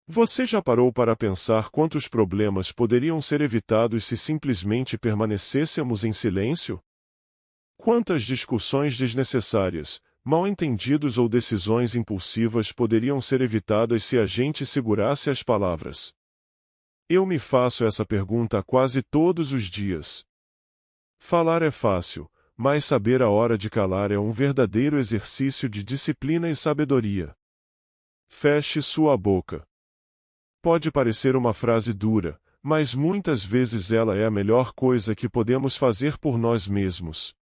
Você já parou para pensar quantos problemas poderiam ser evitados se simplesmente permanecêssemos em silêncio? Quantas discussões desnecessárias, mal-entendidos ou decisões impulsivas poderiam ser evitadas se a gente segurasse as palavras? Eu me faço essa pergunta quase todos os dias. Falar é fácil, mas saber a hora de calar é um verdadeiro exercício de disciplina e sabedoria. Feche sua boca. Pode parecer uma frase dura, mas muitas vezes ela é a melhor coisa que podemos fazer por nós mesmos.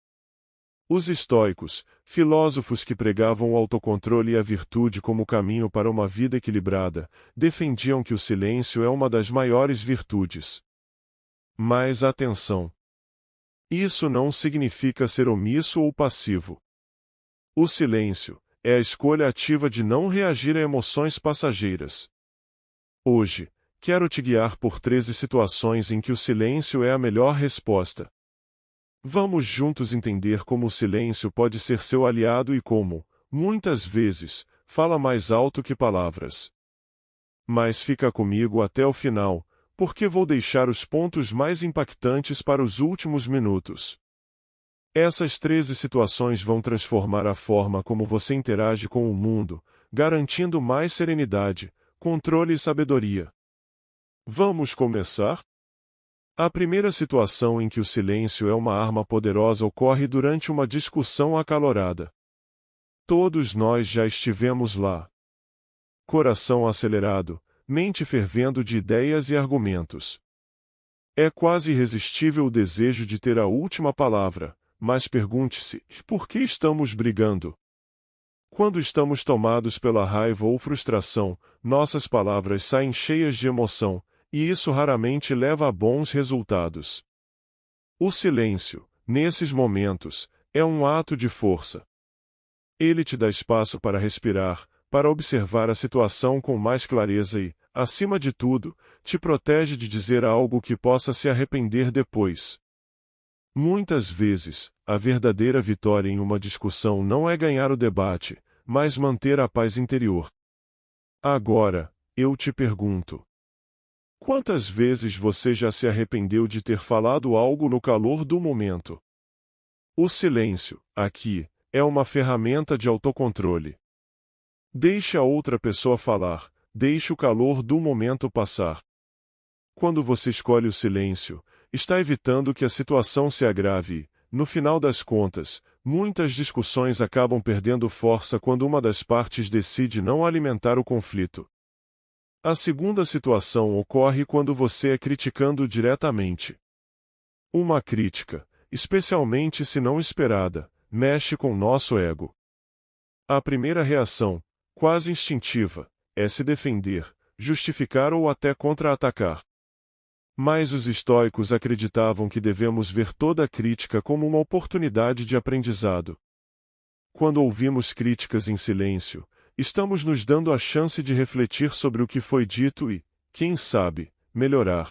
Os estoicos, filósofos que pregavam o autocontrole e a virtude como caminho para uma vida equilibrada, defendiam que o silêncio é uma das maiores virtudes. Mas atenção! Isso não significa ser omisso ou passivo. O silêncio é a escolha ativa de não reagir a emoções passageiras. Hoje, quero te guiar por 13 situações em que o silêncio é a melhor resposta. Vamos juntos entender como o silêncio pode ser seu aliado e como, muitas vezes, fala mais alto que palavras. Mas fica comigo até o final, porque vou deixar os pontos mais impactantes para os últimos minutos. Essas 13 situações vão transformar a forma como você interage com o mundo, garantindo mais serenidade, controle e sabedoria. Vamos começar? A primeira situação em que o silêncio é uma arma poderosa ocorre durante uma discussão acalorada. Todos nós já estivemos lá. Coração acelerado, mente fervendo de ideias e argumentos. É quase irresistível o desejo de ter a última palavra, mas pergunte-se: por que estamos brigando? Quando estamos tomados pela raiva ou frustração, nossas palavras saem cheias de emoção, e isso raramente leva a bons resultados. O silêncio, nesses momentos, é um ato de força. Ele te dá espaço para respirar, para observar a situação com mais clareza e, acima de tudo, te protege de dizer algo que possa se arrepender depois. Muitas vezes, a verdadeira vitória em uma discussão não é ganhar o debate, mas manter a paz interior. Agora, eu te pergunto: quantas vezes você já se arrependeu de ter falado algo no calor do momento? O silêncio, aqui, é uma ferramenta de autocontrole. Deixe a outra pessoa falar, deixe o calor do momento passar. Quando você escolhe o silêncio, está evitando que a situação se agrave e, no final das contas, muitas discussões acabam perdendo força quando uma das partes decide não alimentar o conflito. A segunda situação ocorre quando você é criticando diretamente. Uma crítica, especialmente se não esperada, mexe com nosso ego. A primeira reação, quase instintiva, é se defender, justificar ou até contra-atacar. Mas os estoicos acreditavam que devemos ver toda crítica como uma oportunidade de aprendizado. Quando ouvimos críticas em silêncio, estamos nos dando a chance de refletir sobre o que foi dito e, quem sabe, melhorar.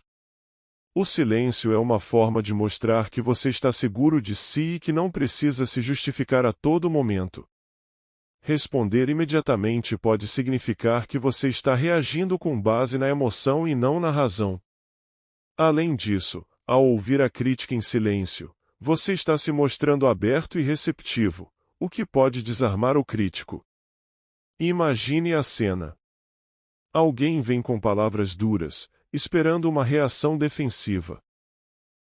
O silêncio é uma forma de mostrar que você está seguro de si e que não precisa se justificar a todo momento. Responder imediatamente pode significar que você está reagindo com base na emoção e não na razão. Além disso, ao ouvir a crítica em silêncio, você está se mostrando aberto e receptivo, o que pode desarmar o crítico. Imagine a cena. Alguém vem com palavras duras, esperando uma reação defensiva.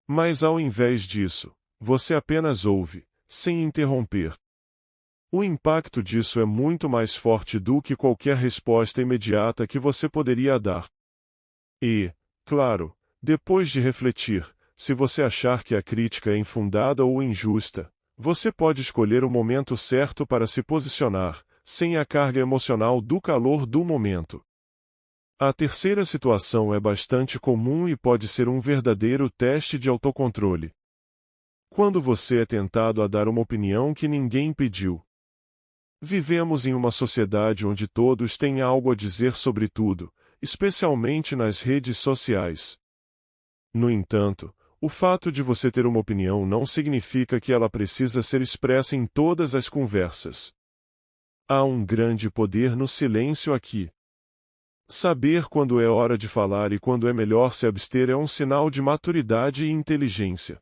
Mas ao invés disso, você apenas ouve, sem interromper. O impacto disso é muito mais forte do que qualquer resposta imediata que você poderia dar. E, claro, depois de refletir, se você achar que a crítica é infundada ou injusta, você pode escolher o momento certo para se posicionar, sem a carga emocional do calor do momento. A terceira situação é bastante comum e pode ser um verdadeiro teste de autocontrole. Quando você é tentado a dar uma opinião que ninguém pediu. Vivemos em uma sociedade onde todos têm algo a dizer sobre tudo, especialmente nas redes sociais. No entanto, o fato de você ter uma opinião não significa que ela precisa ser expressa em todas as conversas. Há um grande poder no silêncio aqui. Saber quando é hora de falar e quando é melhor se abster é um sinal de maturidade e inteligência.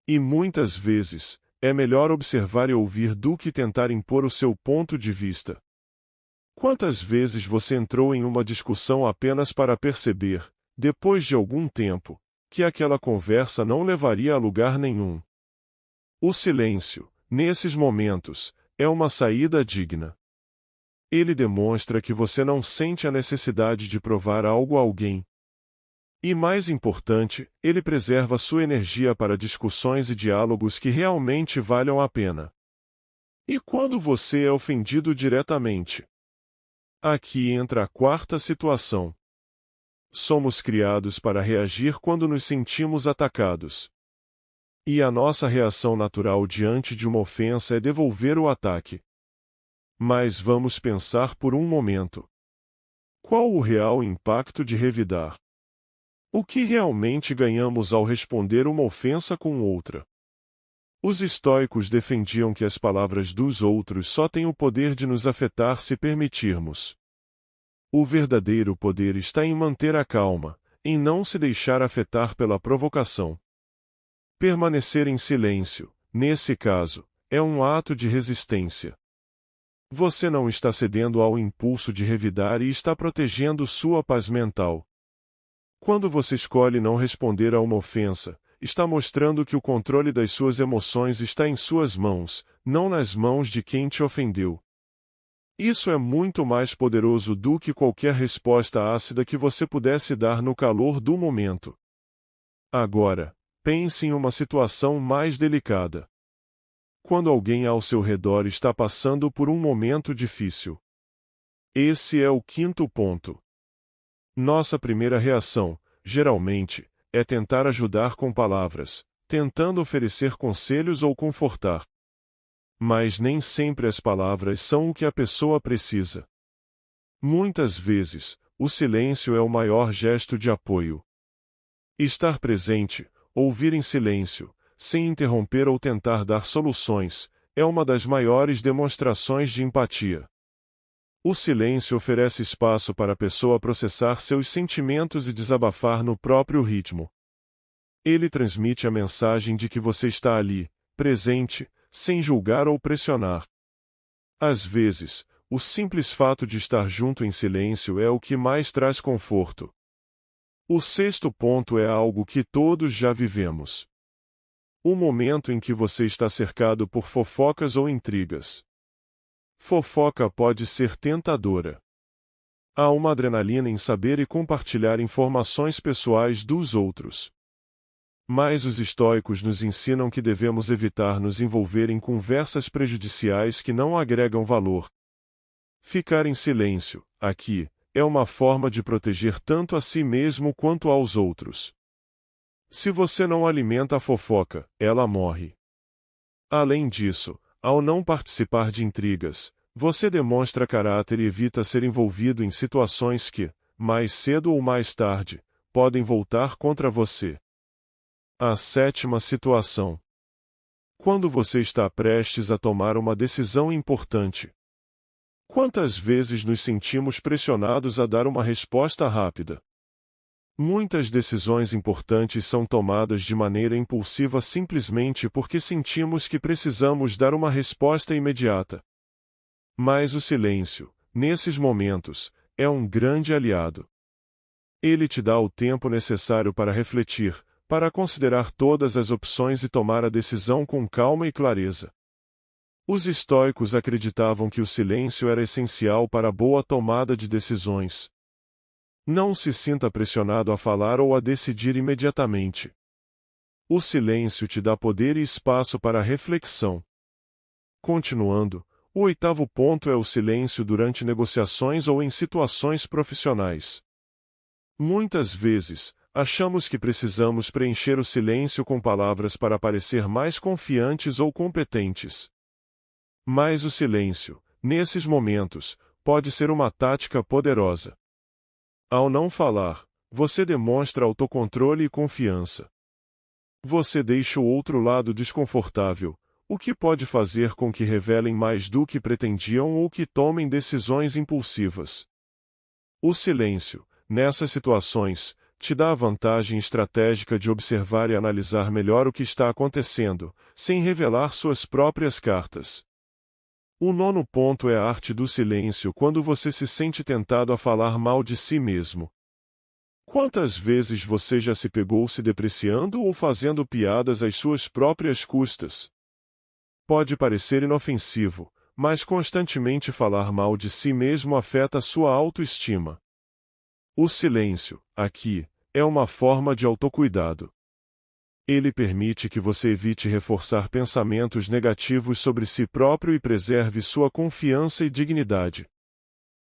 E muitas vezes, é melhor observar e ouvir do que tentar impor o seu ponto de vista. Quantas vezes você entrou em uma discussão apenas para perceber, depois de algum tempo, que aquela conversa não levaria a lugar nenhum? O silêncio, nesses momentos, é uma saída digna. Ele demonstra que você não sente a necessidade de provar algo a alguém. E mais importante, ele preserva sua energia para discussões e diálogos que realmente valham a pena. E quando você é ofendido diretamente? Aqui entra a quarta situação. Somos criados para reagir quando nos sentimos atacados. E a nossa reação natural diante de uma ofensa é devolver o ataque. Mas vamos pensar por um momento. Qual o real impacto de revidar? O que realmente ganhamos ao responder uma ofensa com outra? Os estoicos defendiam que as palavras dos outros só têm o poder de nos afetar se permitirmos. O verdadeiro poder está em manter a calma, em não se deixar afetar pela provocação. Permanecer em silêncio, nesse caso, é um ato de resistência. Você não está cedendo ao impulso de revidar e está protegendo sua paz mental. Quando você escolhe não responder a uma ofensa, está mostrando que o controle das suas emoções está em suas mãos, não nas mãos de quem te ofendeu. Isso é muito mais poderoso do que qualquer resposta ácida que você pudesse dar no calor do momento. Agora, pense em uma situação mais delicada. Quando alguém ao seu redor está passando por um momento difícil. Esse é o quinto ponto. Nossa primeira reação, geralmente, é tentar ajudar com palavras, tentando oferecer conselhos ou confortar. Mas nem sempre as palavras são o que a pessoa precisa. Muitas vezes, o silêncio é o maior gesto de apoio. Estar presente, ouvir em silêncio, sem interromper ou tentar dar soluções, é uma das maiores demonstrações de empatia. O silêncio oferece espaço para a pessoa processar seus sentimentos e desabafar no próprio ritmo. Ele transmite a mensagem de que você está ali, presente, sem julgar ou pressionar. Às vezes, o simples fato de estar junto em silêncio é o que mais traz conforto. O sexto ponto é algo que todos já vivemos. O momento em que você está cercado por fofocas ou intrigas. Fofoca pode ser tentadora. Há uma adrenalina em saber e compartilhar informações pessoais dos outros. Mas os estoicos nos ensinam que devemos evitar nos envolver em conversas prejudiciais que não agregam valor. Ficar em silêncio, aqui, é uma forma de proteger tanto a si mesmo quanto aos outros. Se você não alimenta a fofoca, ela morre. Além disso, ao não participar de intrigas, você demonstra caráter e evita ser envolvido em situações que, mais cedo ou mais tarde, podem voltar contra você. A sétima situação. Quando você está prestes a tomar uma decisão importante. Quantas vezes nos sentimos pressionados a dar uma resposta rápida? Muitas decisões importantes são tomadas de maneira impulsiva simplesmente porque sentimos que precisamos dar uma resposta imediata. Mas o silêncio, nesses momentos, é um grande aliado. Ele te dá o tempo necessário para refletir, para considerar todas as opções e tomar a decisão com calma e clareza. Os estoicos acreditavam que o silêncio era essencial para a boa tomada de decisões. Não se sinta pressionado a falar ou a decidir imediatamente. O silêncio te dá poder e espaço para a reflexão. Continuando, o oitavo ponto é o silêncio durante negociações ou em situações profissionais. Muitas vezes, achamos que precisamos preencher o silêncio com palavras para parecer mais confiantes ou competentes. Mas o silêncio, nesses momentos, pode ser uma tática poderosa. Ao não falar, você demonstra autocontrole e confiança. Você deixa o outro lado desconfortável, o que pode fazer com que revelem mais do que pretendiam ou que tomem decisões impulsivas. O silêncio, nessas situações, te dá a vantagem estratégica de observar e analisar melhor o que está acontecendo, sem revelar suas próprias cartas. O nono ponto é a arte do silêncio quando você se sente tentado a falar mal de si mesmo. Quantas vezes você já se pegou se depreciando ou fazendo piadas às suas próprias custas? Pode parecer inofensivo, mas constantemente falar mal de si mesmo afeta a sua autoestima. O silêncio, aqui, é uma forma de autocuidado. Ele permite que você evite reforçar pensamentos negativos sobre si próprio e preserve sua confiança e dignidade.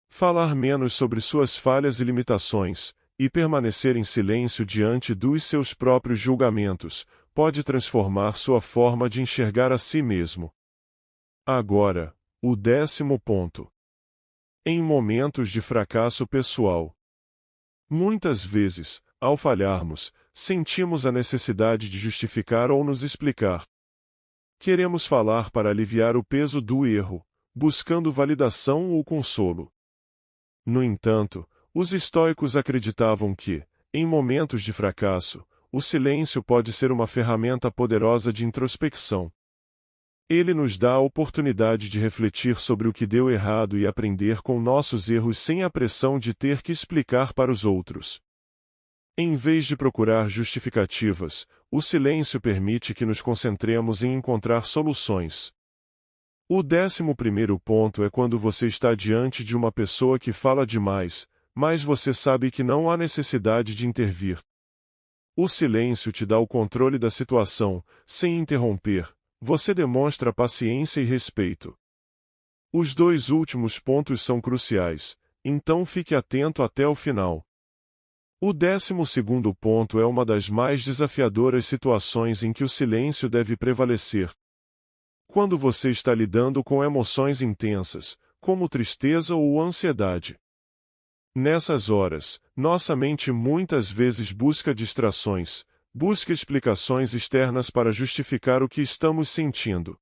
Falar menos sobre suas falhas e limitações, e permanecer em silêncio diante dos seus próprios julgamentos, pode transformar sua forma de enxergar a si mesmo. Agora, o 10º ponto. Em momentos de fracasso pessoal. Muitas vezes, ao falharmos, sentimos a necessidade de justificar ou nos explicar. Queremos falar para aliviar o peso do erro, buscando validação ou consolo. No entanto, os estoicos acreditavam que, em momentos de fracasso, o silêncio pode ser uma ferramenta poderosa de introspecção. Ele nos dá a oportunidade de refletir sobre o que deu errado e aprender com nossos erros sem a pressão de ter que explicar para os outros. Em vez de procurar justificativas, o silêncio permite que nos concentremos em encontrar soluções. O 11º ponto é quando você está diante de uma pessoa que fala demais, mas você sabe que não há necessidade de intervir. O silêncio te dá o controle da situação, sem interromper. Você demonstra paciência e respeito. Os 2 últimos pontos são cruciais, então fique atento até o final. O 12º ponto é uma das mais desafiadoras situações em que o silêncio deve prevalecer. Quando você está lidando com emoções intensas, como tristeza ou ansiedade. Nessas horas, nossa mente muitas vezes busca distrações, busca explicações externas para justificar o que estamos sentindo.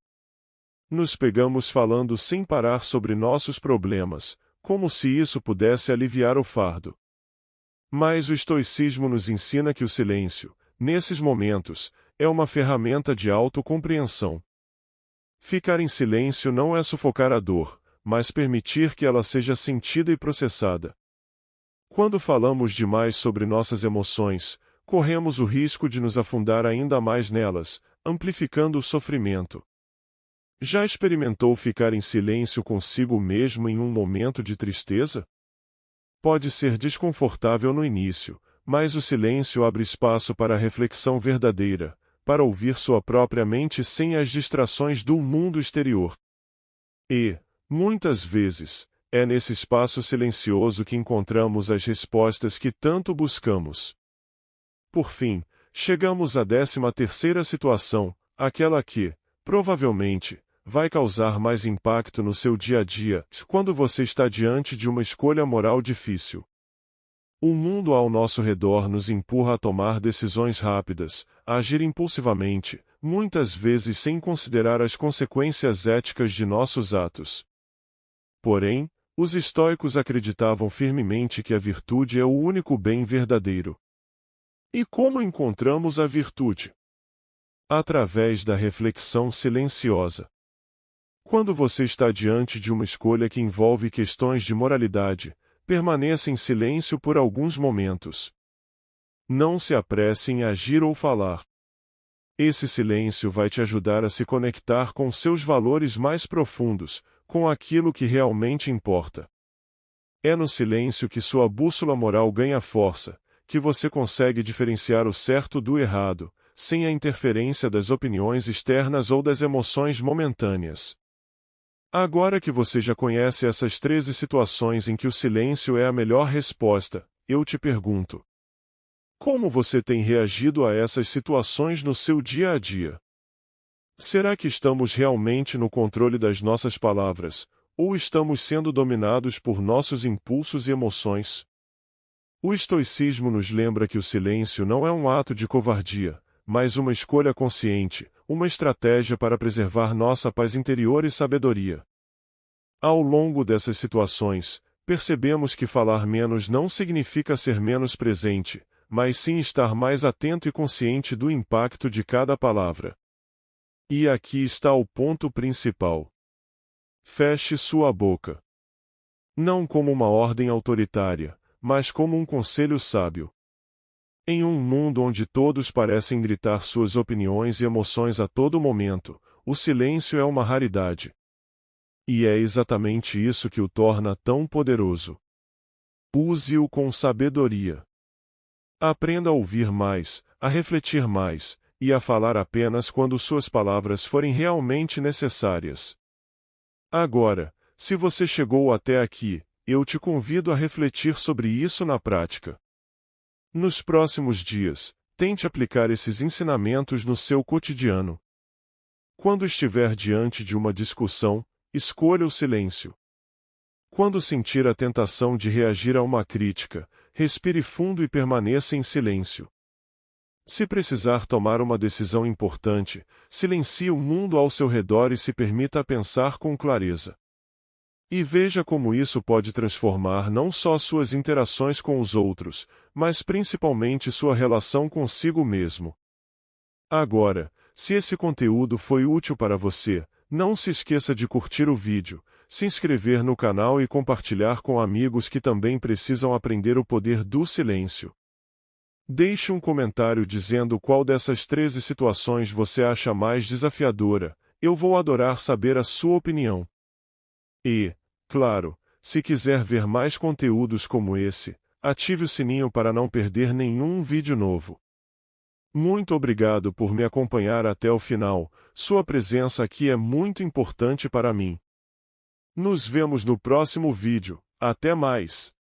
Nos pegamos falando sem parar sobre nossos problemas, como se isso pudesse aliviar o fardo. Mas o estoicismo nos ensina que o silêncio, nesses momentos, é uma ferramenta de autocompreensão. Ficar em silêncio não é sufocar a dor, mas permitir que ela seja sentida e processada. Quando falamos demais sobre nossas emoções, corremos o risco de nos afundar ainda mais nelas, amplificando o sofrimento. Já experimentou ficar em silêncio consigo mesmo em um momento de tristeza? Pode ser desconfortável no início, mas o silêncio abre espaço para a reflexão verdadeira, para ouvir sua própria mente sem as distrações do mundo exterior. E, muitas vezes, é nesse espaço silencioso que encontramos as respostas que tanto buscamos. Por fim, chegamos à 13ª situação, aquela que, provavelmente, vai causar mais impacto no seu dia a dia, quando você está diante de uma escolha moral difícil. O mundo ao nosso redor nos empurra a tomar decisões rápidas, a agir impulsivamente, muitas vezes sem considerar as consequências éticas de nossos atos. Porém, os estoicos acreditavam firmemente que a virtude é o único bem verdadeiro. E como encontramos a virtude? Através da reflexão silenciosa. Quando você está diante de uma escolha que envolve questões de moralidade, permaneça em silêncio por alguns momentos. Não se apresse em agir ou falar. Esse silêncio vai te ajudar a se conectar com seus valores mais profundos, com aquilo que realmente importa. É no silêncio que sua bússola moral ganha força, que você consegue diferenciar o certo do errado, sem a interferência das opiniões externas ou das emoções momentâneas. Agora que você já conhece essas 13 situações em que o silêncio é a melhor resposta, eu te pergunto: como você tem reagido a essas situações no seu dia a dia? Será que estamos realmente no controle das nossas palavras, ou estamos sendo dominados por nossos impulsos e emoções? O estoicismo nos lembra que o silêncio não é um ato de covardia, mas uma escolha consciente, uma estratégia para preservar nossa paz interior e sabedoria. Ao longo dessas situações, percebemos que falar menos não significa ser menos presente, mas sim estar mais atento e consciente do impacto de cada palavra. E aqui está o ponto principal. Feche sua boca. Não como uma ordem autoritária, mas como um conselho sábio. Em um mundo onde todos parecem gritar suas opiniões e emoções a todo momento, o silêncio é uma raridade. E é exatamente isso que o torna tão poderoso. Use-o com sabedoria. Aprenda a ouvir mais, a refletir mais, e a falar apenas quando suas palavras forem realmente necessárias. Agora, se você chegou até aqui, eu te convido a refletir sobre isso na prática. Nos próximos dias, tente aplicar esses ensinamentos no seu cotidiano. Quando estiver diante de uma discussão, escolha o silêncio. Quando sentir a tentação de reagir a uma crítica, respire fundo e permaneça em silêncio. Se precisar tomar uma decisão importante, silencie o mundo ao seu redor e se permita pensar com clareza. E veja como isso pode transformar não só suas interações com os outros, mas principalmente sua relação consigo mesmo. Agora, se esse conteúdo foi útil para você, não se esqueça de curtir o vídeo, se inscrever no canal e compartilhar com amigos que também precisam aprender o poder do silêncio. Deixe um comentário dizendo qual dessas 13 situações você acha mais desafiadora, eu vou adorar saber a sua opinião. E, claro, se quiser ver mais conteúdos como esse, ative o sininho para não perder nenhum vídeo novo. Muito obrigado por me acompanhar até o final, sua presença aqui é muito importante para mim. Nos vemos no próximo vídeo, até mais!